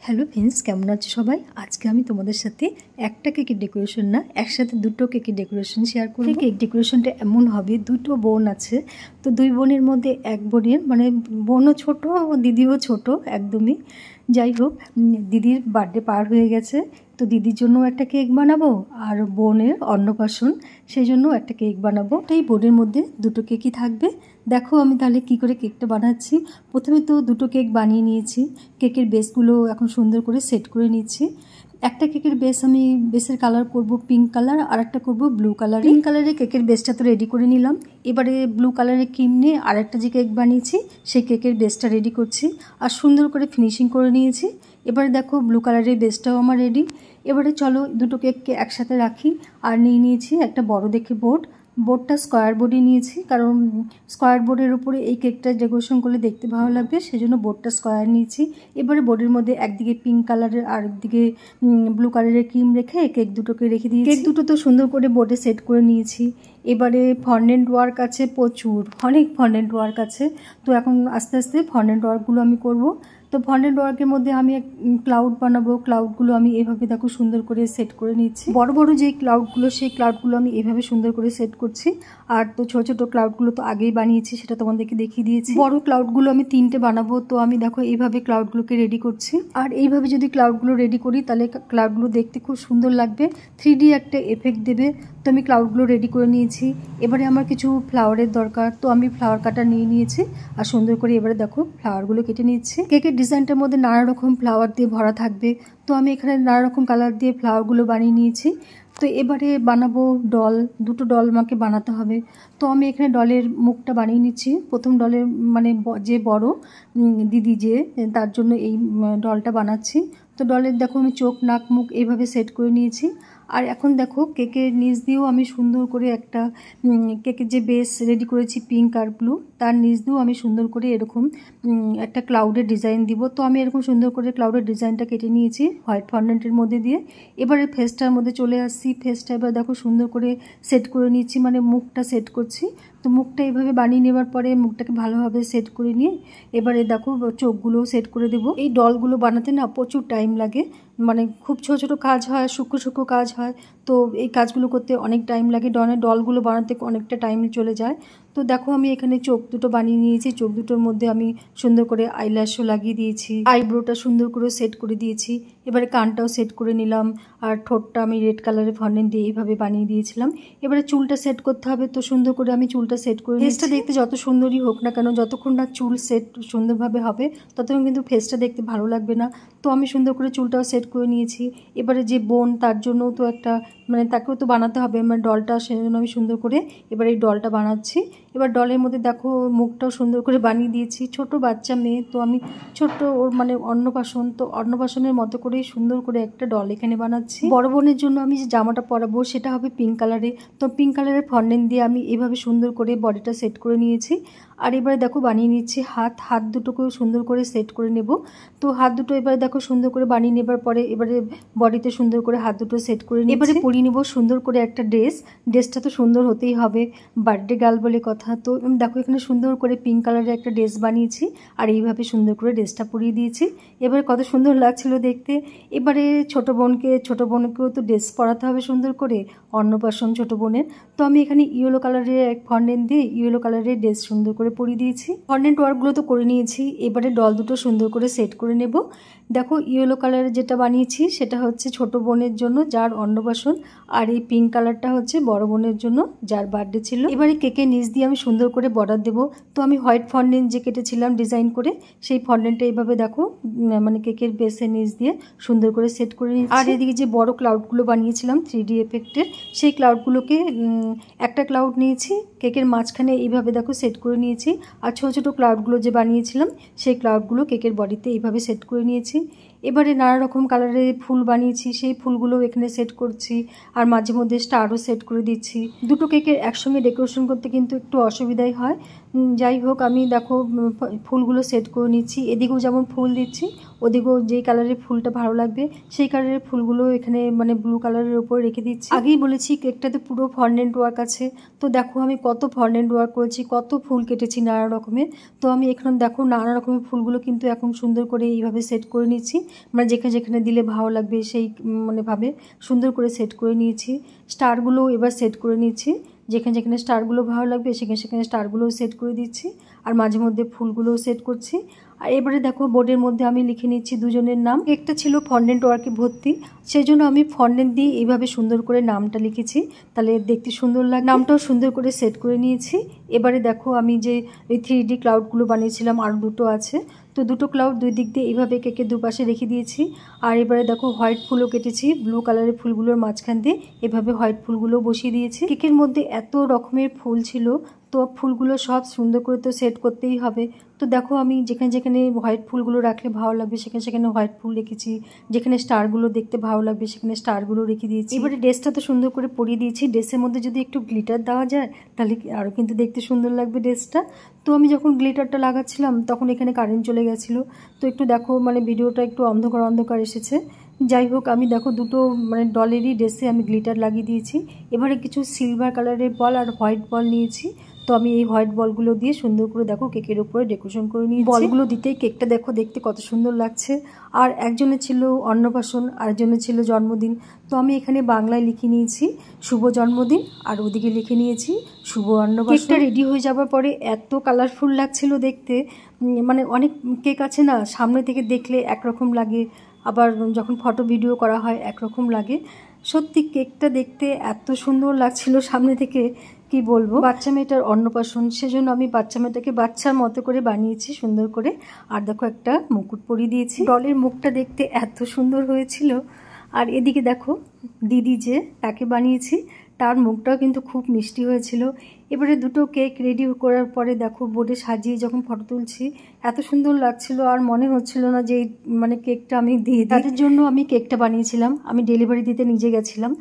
Hello friends, কেমন আছো সবাই? আজকে আমি তোমাদের সাথে একটা কেকের ডেকোরেশন না, একসাথে দুটো কেকের ডেকোরেশন শেয়ার করব। কেক ডেকোরেশনটা এমন হবে, দুটো বোন আছে, তো দুই বোনের মধ্যে এক বোনের মানে বোনও ছোট, দিদিও ছোট একদমই। যাই হোক, দিদির বার্থডে পার হয়ে গেছে, তো দিদির জন্য একটা কেক বানাবো আর বোনের অন্নপ্রাশন, সেই জন্য একটা কেক বানাবো। এই বোনের মধ্যে দুটো কেকই থাকবে। দেখো আমি তাহলে কি করে কেকটা বানাচ্ছি। প্রথমে তো দুটো কেক বানিয়ে নিয়েছি, কেকের বেসগুলো এখন সুন্দর করে সেট করে নিচ্ছি। একটা কেকের বেস আমি বেসের কালার করব পিঙ্ক কালার, আর একটা করবো ব্লু কালার। পিঙ্ক কালারের কেকের বেসটা তো রেডি করে নিলাম। এবারে ব্লু কালারের ক্রিম নিয়ে আরেকটা যে কেক বানিয়েছি সেই কেকের বেসটা রেডি করছি আর সুন্দর করে ফিনিশিং করে নিয়েছি। এবারে দেখো ব্লু কালারের বেসটাও আমার রেডি। এবারে চলো দুটো কেককে একসাথে রাখি। আর নিয়ে নিয়েছি একটা বড় দেখে বোর্ডটা স্কোয়ার বোর্ডই নিয়েছি, কারণ স্কোয়ার বোর্ডের উপরে এই কেকটা ডেকোরেশন করলে দেখতে ভালো লাগবে, সেজন্য বোর্ডটা স্কোয়ার নিয়েছি। এবারে বোর্ডের মধ্যে একদিকে পিঙ্ক কালারের আর একদিকে ব্লু কালারের ক্রিম রেখে কেক দুটোকে রেখে দিয়েছি। কেক দুটো তো সুন্দর করে বোর্ডে সেট করে নিয়েছি। এবারে ফন্ডেন্ট ওয়ার্ক আছে প্রচুর, অনেক ফন্ডেন্ট ওয়ার্ক আছে, তো এখন আস্তে আস্তে ফন্ডেন্ট ওয়ার্কগুলো আমি করব। তো ফন্ডেন্ট ওয়ার্কের মধ্যে আমি ক্লাউড বানাবো। ক্লাউডগুলো আমি এভাবে দেখো সুন্দর করে সেট করে নিচ্ছি। বড় বড় যে ক্লাউডগুলো, সেই ক্লাউডগুলো আমি এভাবে সুন্দর করে সেট করছি। আর তো ছোট ছোট ক্লাউডগুলো তো আগেই বানিয়েছি, সেটা তোমাদেরকে দেখিয়ে দিয়েছি। বড় ক্লাউডগুলো আমি 3টে বানাবো, তো আমি দেখো এইভাবে ক্লাউডগুলোকে রেডি করছি। আর এইভাবে যদি ক্লাউডগুলো রেডি করি তাহলে ক্লাউডগুলো দেখতে খুব সুন্দর লাগবে, 3D একটা এফেক্ট দেবে। তো আমি ক্লাউডগুলো রেডি করে নিয়েছি। এবারে আমার কিছু ফ্লাওয়ারের দরকার, তো আমি ফ্লাওয়ার কাটার নিয়ে নিয়েছি আর সুন্দর করে এবারে দেখো ফ্লাওয়ারগুলো কেটে নিচ্ছি। কেকের ডিজাইনটার মধ্যে নানা রকম ফ্লাওয়ার দিয়ে ভরা থাকবে, তো আমি এখানে নানা রকম কালার দিয়ে ফ্লাওয়ারগুলো বানিয়ে নিয়েছি। তো এবারে বানাবো ডল, দুটো ডল আমাকে বানাতে হবে। তো আমি এখানে ডলের মুখটা বানিয়ে নিচ্ছি। প্রথম ডলের মানে যে বড় দিদি যে, তার জন্য এই ডলটা বানাচ্ছি। তো ডলের দেখো আমি চোখ নাক মুখ এইভাবে সেট করে নিয়েছি। আর এখন দেখো কেকের নিচ দিয়েও আমি সুন্দর করে একটা কেকের যে বেস রেডি করেছি পিঙ্ক আর ব্লু, তার নিচ দিয়েও আমি সুন্দর করে এরকম একটা ক্লাউডের ডিজাইন দিব। তো আমি এরকম সুন্দর করে ক্লাউডের ডিজাইনটা কেটে নিয়েছি হোয়াইট ফন্ডেন্টের মধ্যে দিয়ে। এবারে ফেসটার মধ্যে চলে আসছি। ফেসটা এবার দেখো সুন্দর করে সেট করে নিচ্ছি, মানে মুখটা সেট করছি। তো মুখটা এইভাবে বানিয়ে নেবার পরে মুখটাকে ভালোভাবে সেট করে নিয়ে এবারে দেখো চোখগুলোও সেট করে দেবো। এই ডলগুলো বানাতে না প্রচুর টাইম লাগে, মানে খুব ছোট ছোট কাজ হয়, সূক্ষ্ম সূক্ষ্ম কাজ হয়, তো এই কাজগুলো করতে অনেক টাইম লাগে। ডলগুলো বানাতে অনেকটা টাইম চলে যায়। তো দেখো আমি এখানে চোখ দুটো বানিয়ে নিয়েছি। চোখ দুটোর মধ্যে আমি সুন্দর করে আইল্যাশও লাগিয়ে দিয়েছি, আইব্রোটা সুন্দর করে সেট করে দিয়েছি। এবারে কানটাও সেট করে নিলাম, আর ঠোঁটটা আমি রেড কালারের ফন্ডেন্ট দিয়ে এইভাবে বানিয়ে দিয়েছিলাম। এবারে চুলটা সেট করতে হবে, তো সুন্দর করে আমি চুলটা সেট করে ফেসটা দেখতে যত সুন্দরই হোক না কেন, যতক্ষণ না চুল সেট সুন্দরভাবে হবে ততক্ষণ কিন্তু ফেসটা দেখতে ভালো লাগবে না। তো আমি সুন্দর করে চুলটাও সেট করে নিয়েছি। এবারে যে বোন, তার জন্য তো একটা মানে তাকেও তো বানাতে হবে মানে ডলটা, সেজন্য আমি সুন্দর করে এবার এই ডলটা বানাচ্ছি। এবার ডলের মধ্যে দেখো মুখটাও সুন্দর করে বানিয়ে দিয়েছি। ছোট বাচ্চা মেয়ে, তো আমি ছোট্ট ওর মানে অন্নপ্রাশন, তো অন্নপ্রাশনের মতো করেই সুন্দর করে একটা ডল এখানে বানাচ্ছি। বড় বোনের জন্য আমি যে জামাটা পরাবো সেটা হবে পিঙ্ক কালারে, তো পিঙ্ক কালারের ফন্ডেন্ট দিয়ে আমি এভাবে সুন্দর করে বডিটা সেট করে নিয়েছি। আর এবারে দেখো বানিয়ে নিচ্ছি হাত দুটোকেও সুন্দর করে সেট করে নেব। তো হাত দুটো এবারে দেখো সুন্দর করে বানিয়ে নেবার পরে এবারে বডিতে সুন্দর করে হাত দুটো সেট করে নিয়ে এবারে পরিয়ে নেব সুন্দর করে একটা ড্রেসটা তো সুন্দর হতেই হবে, বার্থডে গার্ল বলে কথা। তো দেখো এখানে সুন্দর করে পিঙ্ক কালারের একটা ড্রেস বানিয়েছি আর এইভাবে সুন্দর করে ড্রেসটা পরিয়ে দিয়েছি। এবারে কত সুন্দর লাগছিল দেখতে। এবারে ছোটো বোনকেও তো ড্রেস পরাতে হবে সুন্দর করে, অন্নপ্রাশন ছোটো বোনের। তো আমি এখানে ইয়েলো কালারের এক ফন্ডেন্ট দিয়ে ইয়েলো কালারের ড্রেস সুন্দর করে পরিয়ে দিয়েছি। ফন্ডেন্ট ওয়ার্কগুলো তো করে নিয়েছি, এবারে ডল দুটো সুন্দর করে সেট করে নেব। দেখো ইয়েলো কালারের যেটা বানিয়েছি সেটা হচ্ছে ছোট বোনের জন্য যার অন্নপ্রাশন, আর এই পিঙ্ক কালারটা হচ্ছে বড় বোনের জন্য যার বার্থডে ছিল। এবারে কেকের নিচ দিয়ে আমি সুন্দর করে বর্ডার দেবো। তো আমি হোয়াইট ফন্ডেন্ট যে কেটেছিলাম ডিজাইন করে, সেই ফন্ডেন্টটা এইভাবে দেখো মানে কেকের বেসের নিচ দিয়ে সুন্দর করে সেট করে নিচ্ছি। আর এদিকে যে বড় ক্লাউডগুলো বানিয়েছিলাম 3D এফেক্টের, সেই ক্লাউডগুলোকে একটা ক্লাউড নিয়েছি, কেকের মাঝখানে এইভাবে দেখো সেট করে নিয়েছি। আর ছোটো ছোটো ক্লাউডগুলো যে বানিয়েছিলাম সেই ক্লাউডগুলো কেকের বডিতে এইভাবে সেট করে নিয়েছি। এবারে নানা রকম কালারের ফুল বানিয়েছি, সেই ফুলগুলো এখানে সেট করছি আর মাঝে মধ্যে স্টারও সেট করে দিচ্ছি। দুটো কেকের একসঙ্গে ডেকোরেশন করতে কিন্তু একটু অসুবিধাই হয়, যাই হোক, আমি দেখো ফুলগুলো সেট করে নিচ্ছি। এদিকেও যেমন ফুল দিচ্ছি, ওদিকেও যেই কালারের ফুলটা ভালো লাগবে সেই কালারের ফুলগুলো এখানে মানে ব্লু কালারের উপর রেখে দিচ্ছি। আগেই বলেছি কেকটাতে পুরো ফন্ডেন্ট ওয়ার্ক আছে। তো দেখো আমি কত ফন্ডেন্ট ওয়ার্ক করেছি, কত ফুল কেটেছি নানা রকমের। তো আমি এখানে দেখো নানা রকমের ফুলগুলো কিন্তু এখন সুন্দর করে এইভাবে সেট করে নিচ্ছি, মানে যেখানে যেখানে দিলে ভালো লাগবে সেই মানে ভাবে সুন্দর করে সেট করে নিয়েছি। স্টারগুলো এবার সেট করে নিচ্ছি, যেখানে যেখানে স্টারগুলো ভালো লাগবে সেখানে সেখানে স্টারগুলোও সেট করে দিচ্ছি, আর মাঝে মধ্যে ফুলগুলোও সেট করছি। আর এবারে দেখো বোর্ডের মধ্যে আমি লিখে নিচ্ছি দুজনের নাম। একটা ছিল ফন্ডেন্ট ওয়ার্কে ভর্তি, সেই জন্য আমি ফন্ডেন্ট দিয়ে এইভাবে সুন্দর করে নামটা লিখেছি, তাহলে দেখতে সুন্দর লাগে। নামটাও সুন্দর করে সেট করে নিয়েছি। এবারে দেখো আমি যে ওই 3D ক্লাউডগুলো বানিয়েছিলাম আরও দুটো আছে, তো দুটো ক্লাউড দুই দিক দিয়ে এইভাবে কেকের দুপাশে রেখে দিয়েছি। আর এবারে দেখো হোয়াইট ফুলও কেটেছি, ব্লু কালারের ফুলগুলোর মাঝখান দিয়ে এভাবে হোয়াইট ফুলগুলো বসিয়ে দিয়েছি। কেকের মধ্যে এত রকমের ফুল ছিল, তো ফুলগুলো সব সুন্দর করে তো সেট করতেই হবে। তো দেখো আমি যেখানে যেখানে হোয়াইট ফুলগুলো রাখলে ভালো লাগবে সেখানে সেখানে হোয়াইট ফুল রেখেছি, যেখানে স্টারগুলো দেখতে ভালো লাগবে সেখানে স্টারগুলো রেখে দিয়েছি। এবারে ড্রেসটা তো সুন্দর করে পরিয়ে দিয়েছি, ড্রেসের মধ্যে যদি একটু গ্লিটার দেওয়া যায় তাহলে আরও কিন্তু দেখতে সুন্দর লাগবে ড্রেসটা। তো আমি যখন গ্লিটারটা লাগাচ্ছিলাম তখন এখানে কারেন্ট চলে গেছিলো, তো একটু দেখো মানে ভিডিওটা একটু অন্ধকার অন্ধকার এসেছে। যাই হোক, আমি দেখো দুটো মানে ডলেরই ড্রেসে আমি গ্লিটার লাগিয়ে দিয়েছি। এবারে কিছু সিলভার কালারের বল আর হোয়াইট বল নিয়েছি, তো আমি এই হোয়াইট বলগুলো দিয়ে সুন্দর করে দেখো কেকের উপরে ডেকোরেশন করে নিয়েছি। বলগুলো দিতেই কেকটা দেখো দেখতে কত সুন্দর লাগছে। আর একজনের ছিল অন্নপ্রাশন, আরেকজনের ছিল জন্মদিন, তো আমি এখানে বাংলায় লিখে নিয়েছি শুভ জন্মদিন, আর ওদিকে লিখে নিয়েছি শুভ অন্নপ্রাশন। কেকটা রেডি হয়ে যাওয়ার পরে এত কালারফুল লাগছিল দেখতে, মানে অনেক কেক আছে না সামনে থেকে দেখলে একরকম লাগে, আবার যখন ফটো ভিডিও করা হয় একরকম লাগে। সত্যি কেকটা দেখতে এত সুন্দর লাগছিল সামনে থেকে, কি বলবো। বাচ্চা মেয়েটার অন্নপ্রাশন, সেজন্য আমি বাচ্চা মেয়েটাকে বাচ্চার মতো করে বানিয়েছি সুন্দর করে। আর দেখো একটা মুকুট পরিয়ে দিয়েছি, ডলের মুখটা দেখতে এত সুন্দর হয়েছিল। আর এদিকে দেখো দিদি যে তাকে বানিয়েছি, তার মুখটাও কিন্তু খুব মিষ্টি হয়েছিল। এবারে দুটো কেক রেডি করার পরে দেখো বোর্ডে সাজিয়ে যখন ফটো তুলছি এত সুন্দর লাগছিল, আর মনে হচ্ছিল না যে মানে কেকটা আমি দিয়ে দিই। তাদের জন্য আমি কেকটা বানিয়েছিলাম, আমি ডেলিভারি দিতে নিজে গেছিলাম।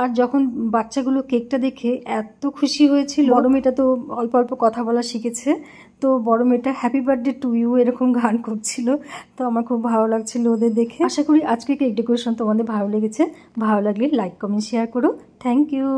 আর যখন বাচ্চাগুলো কেকটা দেখে এত খুশি হয়েছিল, বড় মেয়েটা তো অল্প অল্প কথা বলা শিখেছে, তো বড় মেয়েটা হ্যাপি বার্থডে টু ইউ এরকম গান করছিল, তো আমার খুব ভালো লাগছিল ওদের দেখে। আশা করি আজকে কেক ডেকোরেশন তোমাদের ভালো লেগেছে। ভালো লাগলে লাইক কমেন্ট শেয়ার করো। Thank you.